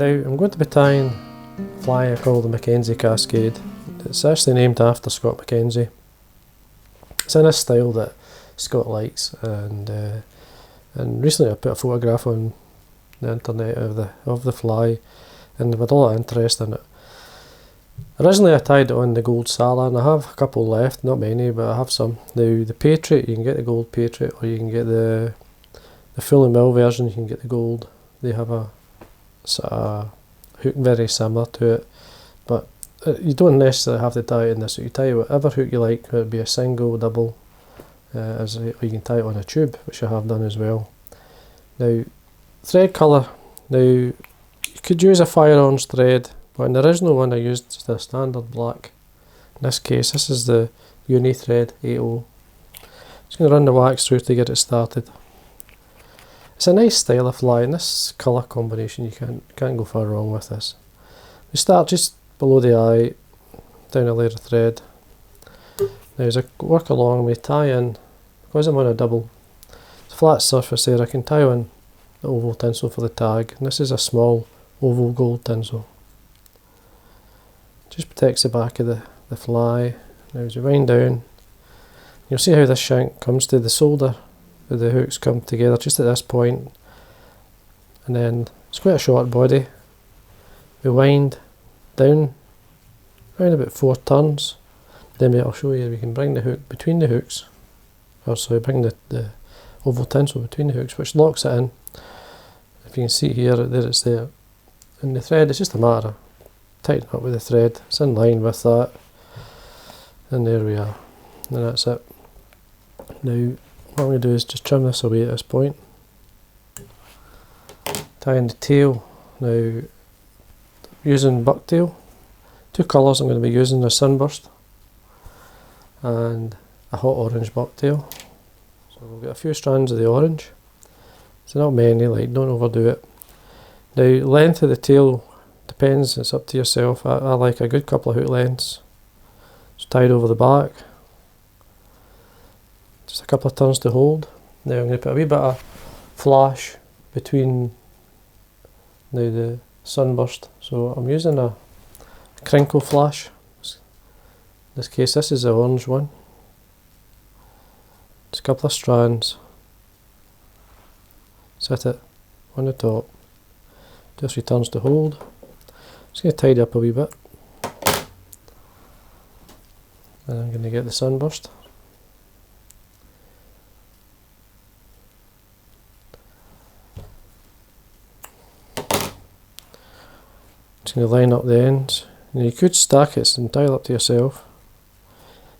Now I'm going to be tying a fly I call the MacKenzie Cascade. It's actually named after Scott MacKenzie. It's in a style that Scott likes, and recently I put a photograph on the internet of the fly, and with a lot of interest in it. Originally I tied it on the gold Salmon. I have a couple left, not many, but I have some. Now the Patriot, you can get the gold Patriot, or you can get the full and mill version, you can get the gold. They have a sort of hook very similar to it, but you don't necessarily have to tie it in this. You tie whatever hook you like, whether it be a single, double, or you can tie it on a tube, which I have done as well. Now, thread colour. Now, you could use a fire orange thread, but in the original one I used just a standard black. In this case, this is the uni thread 80. Just going to run the wax through to get it started. It's a nice style of fly, and this colour combination, you can't go far wrong with this. We start just below the eye, down a layer of thread. Now as I work along, we tie in, because I'm on a double flat surface there, I can tie on the oval tinsel for the tag, and this is a small oval gold tinsel. Just protects the back of the fly. Now as you wind down, you'll see how this shank comes to the shoulder, where the hooks come together just at this point, and then it's quite a short body. We wind down around about 4 turns, then I'll show you we can bring the hook between the hooks, or sorry, bring the oval tinsel between the hooks, which locks it in. If you can see here, there it's there. And the thread, it's just a matter of tightening up with the thread. It's in line with that, and there we are, and that's it. Now what I'm going to do is just trim this away at this point. Tying the tail. Now, using Bucktail. 2 colours I'm going to be using, a Sunburst and a hot orange Bucktail. So we'll get a few strands of the orange. So not many, like, don't overdo it. Now, length of the tail depends, it's up to yourself. I like a good couple of hook lengths. It's tied over the back. Just a couple of turns to hold. Now I'm going to put a wee bit of flash between the Sunburst. So I'm using a Krinkle flash. In this case, this is the orange one. Just a couple of strands. Set it on the top. 2 or 3 turns to hold. Just going to tidy up a wee bit. And I'm going to get the Sunburst. Just going to line up the ends. Now you could stack it, it's entirely up to yourself.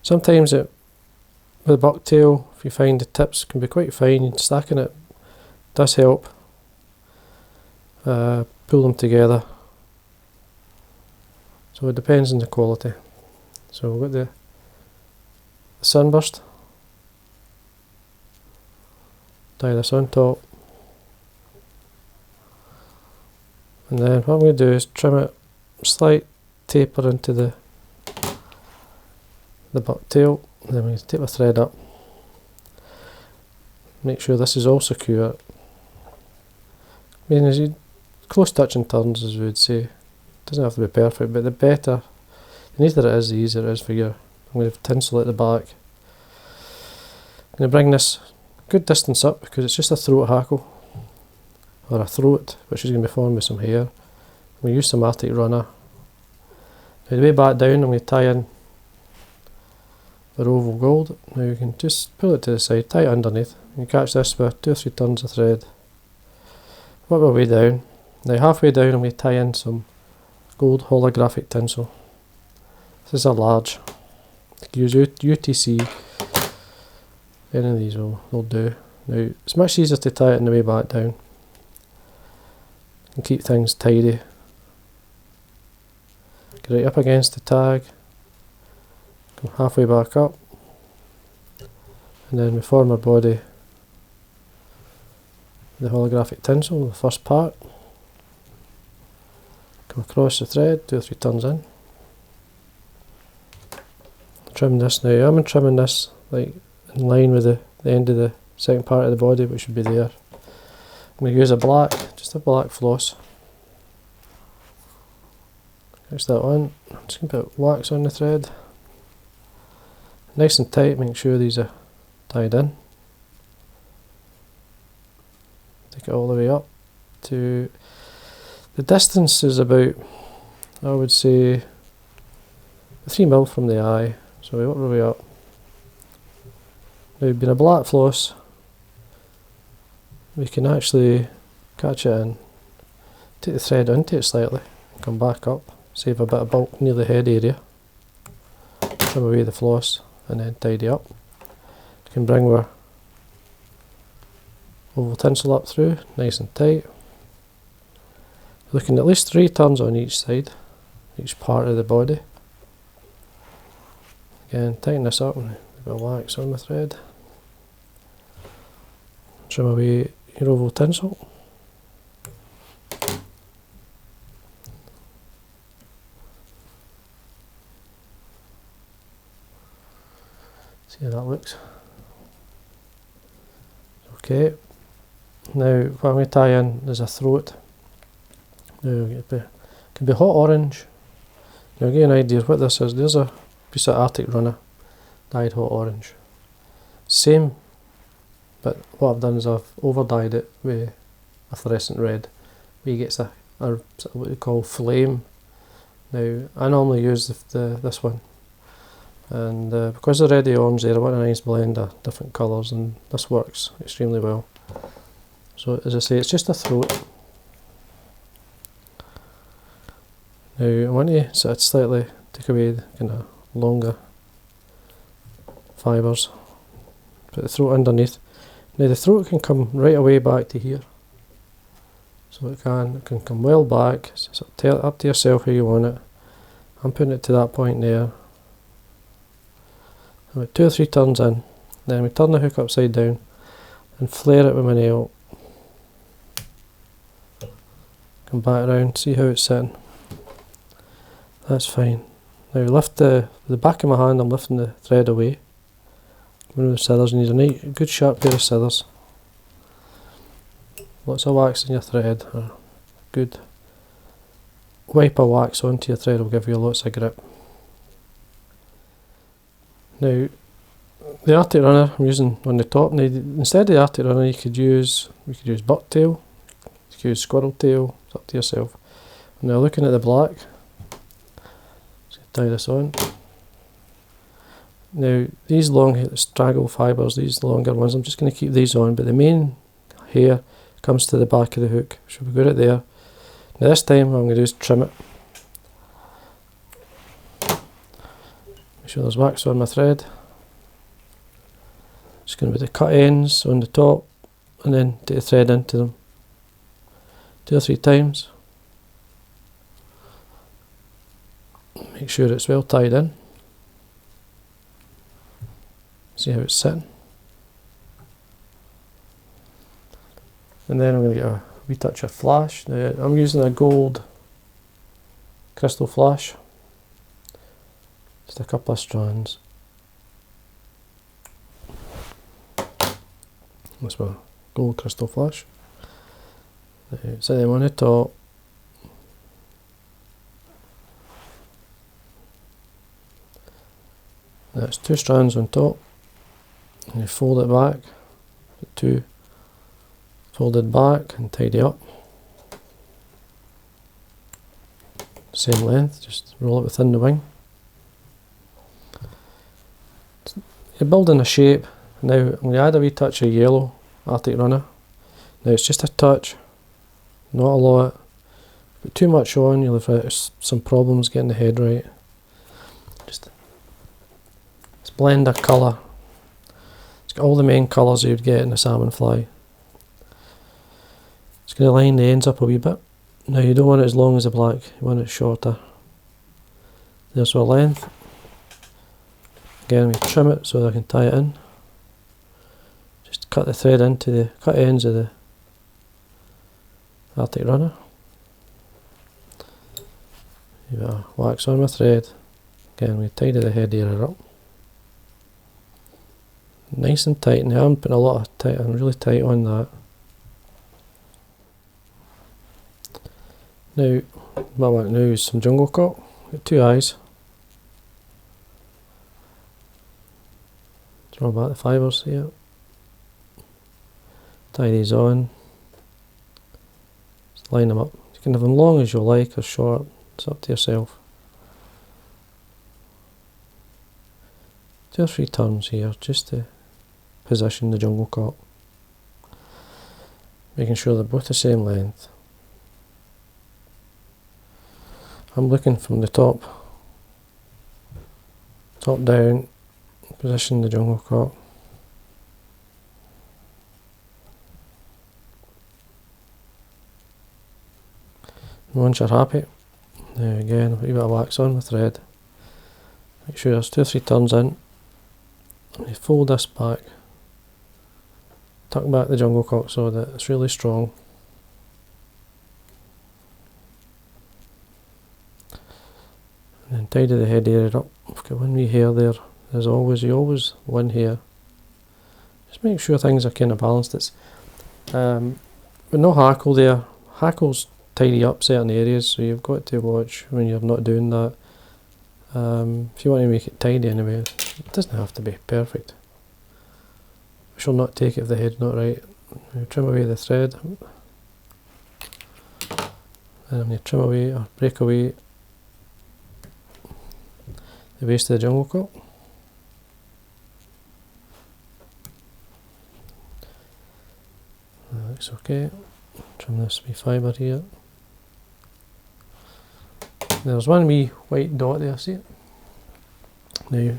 Sometimes with Bucktail, if you find the tips can be quite fine, stacking it does help pull them together. So it depends on the quality. So we've got the Sunburst. Tie this on top. And then what I'm going to do is trim it, slight taper into the Bucktail, and then I'm going to take my thread up. Make sure this is all secure. I mean, as you close touching turns, as we would say. It doesn't have to be perfect, but the better, the neater it is, the easier it is for you. I'm going to have tinsel at the back. I'm going to bring this good distance up because it's just a throat hackle, or a throat, which is going to be formed with some hair. I'm going to use some Arctic Runner. Now the way back down, I'm going to tie in the oval gold. Now you can just pull it to the side, tie it underneath. You can catch this with 2 or 3 turns of thread. Work my way down. Now halfway down, I'm going to tie in some gold holographic tinsel. This is a large. You can use UTC. Any of these will do. Now it's much easier to tie it on the way back down and keep things tidy. Get right up against the tag, come halfway back up, and then we form our body, the holographic tinsel, the first part. Come across the thread, 2 or 3 turns in. Trim this now. I'm trimming this like in line with the end of the second part of the body, which should be there. I'm going to use just a black floss. Fix that on. I'm just going to put wax on the thread. Nice and tight, make sure these are tied in. Take it all the way up to, the distance is about, I would say, 3mm from the eye, so we work our way up. Now, being a black floss, we can actually catch it in, take the thread into it slightly, and come back up, save a bit of bulk near the head area, trim away the floss, and then tidy up. We can bring our oval tinsel up through, nice and tight. Looking at least 3 turns on each side, each part of the body. Again, tighten this up and we've got wax on the thread. Trim away your oval tinsel. See how that looks. Okay, now what I'm going to tie in is a throat. Now it can be hot orange. Now I'll give you an idea of what this is. There's a piece of Arctic Runner dyed hot orange. Same, but what I've done is I've over dyed it with a fluorescent red, where you get a what we call flame. Now I normally use this one, and because they're already orange there, I want a nice blend of different colours, and this works extremely well. So as I say, it's just a throat. Now I want to sort of slightly take away the kind of longer fibres, put the throat underneath. Now the throat can come right away back to here, so it can come well back, so up to yourself where you want it. I'm putting it to that point there. About 2 or 3 turns in, then we turn the hook upside down and flare it with my nail. Come back around, see how it's sitting. That's fine. Now lift the back of my hand, I'm lifting the thread away. One of the scissors, you need a nice, good sharp pair of scissors. Lots of wax in your thread, or good wipe of wax onto your thread will give you lots of grip. Now the Arctic Runner I'm using on the top. Now instead of the Arctic Runner we could use Bucktail, you could use Squirrel Tail, it's up to yourself. Now looking at the black, tie this on. Now these long straggle fibres, these longer ones, I'm just going to keep these on, but the main hair comes to the back of the hook, so we've got it there. Now this time what I'm going to do is trim it. Make sure there's wax on my thread. Just going to put the cut ends on the top and then take the thread into them 2 or 3 times. Make sure it's well tied in. See how it's sitting. And then I'm going to get a wee touch of flash. Now, I'm using a gold Krystal flash. Just a couple of strands. That's my gold Krystal flash. Set them on the top. That's 2 strands on top, and you fold it back, 2 folded back and tidy up. Same length, just roll it within the wing. You're building a shape. Now I'm going to add a wee touch of yellow Arctic Runner. Now it's just a touch, not a lot. Put too much on, you'll have some problems getting the head right. Just blend of colour. It's got all the main colours you'd get in a salmon fly. It's going to line the ends up a wee bit. Now you don't want it as long as the black, you want it shorter. There's our length. Again we trim it so that I can tie it in. Just cut the thread into the cut ends of the Arctic Runner. You've got wax on my thread. Again we tidy the head area up. Nice and tight. Now I'm putting a lot of tight, I'm really tight on that. Now what I want to do is some jungle cock. Got 2 eyes. Draw back the fibres here. Tie these on. Just line them up. You can have them long as you like or short. It's up to yourself. 2 or 3 turns here just to position the jungle cock. Making sure they're both the same length. I'm looking from the top down, position the jungle cock. And once you're happy, now again, a wee bit of wax on the thread. Make sure there's 2 or 3 turns in. And you fold this back. Tuck back the jungle cock so that it's really strong. And then tidy the head area up. I've got one wee hair there. As always, you always one hair. Just make sure things are kind of balanced. It's with no hackle there. Hackles tidy up certain areas, so you've got to watch when you're not doing that. If you want to make it tidy anyway, it doesn't have to be perfect. We shall not take it if the head's not right. You trim away the thread, and when you trim away or break away the waist of the jungle cock. That looks okay. Trim this wee fibre here. There's one wee white dot there, see it? Now,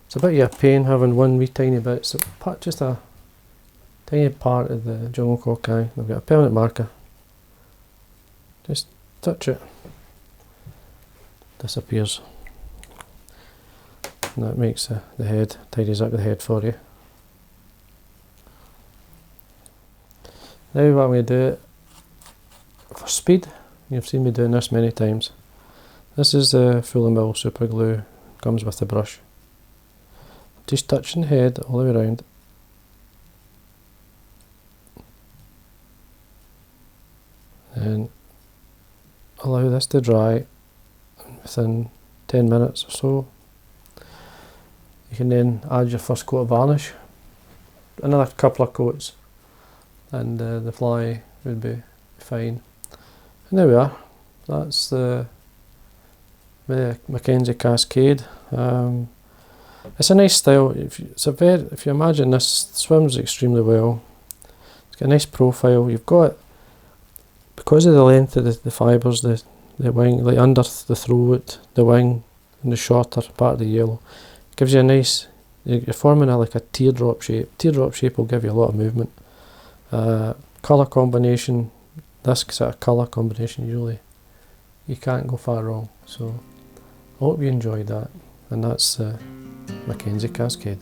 it's a bit of a pain having one wee tiny bit. It's just a tiny part of the jungle cock eye. I've got a permanent marker. Just touch it. Disappears. And that makes the head, tidies up the head for you. Now what I'm going to do for speed, you've seen me doing this many times. This is the Full and Mill super glue, comes with the brush. Just touching the head all the way around. And allow this to dry within 10 minutes or so. You can then add your first coat of varnish, another couple of coats, and the fly would be fine. And there we are. That's the MacKenzie Cascade. It's a nice style. If you imagine this swims extremely well. It's got a nice profile. You've got, because of the length of the fibres, the wing, like under the throat, the wing, and the shorter part of the yellow, it gives you a nice. You're forming like a teardrop shape. Teardrop shape will give you a lot of movement. Colour combination. This sort of colour combination, usually you can't go far wrong. So I hope you enjoyed that, and that's MacKenzie Cascade.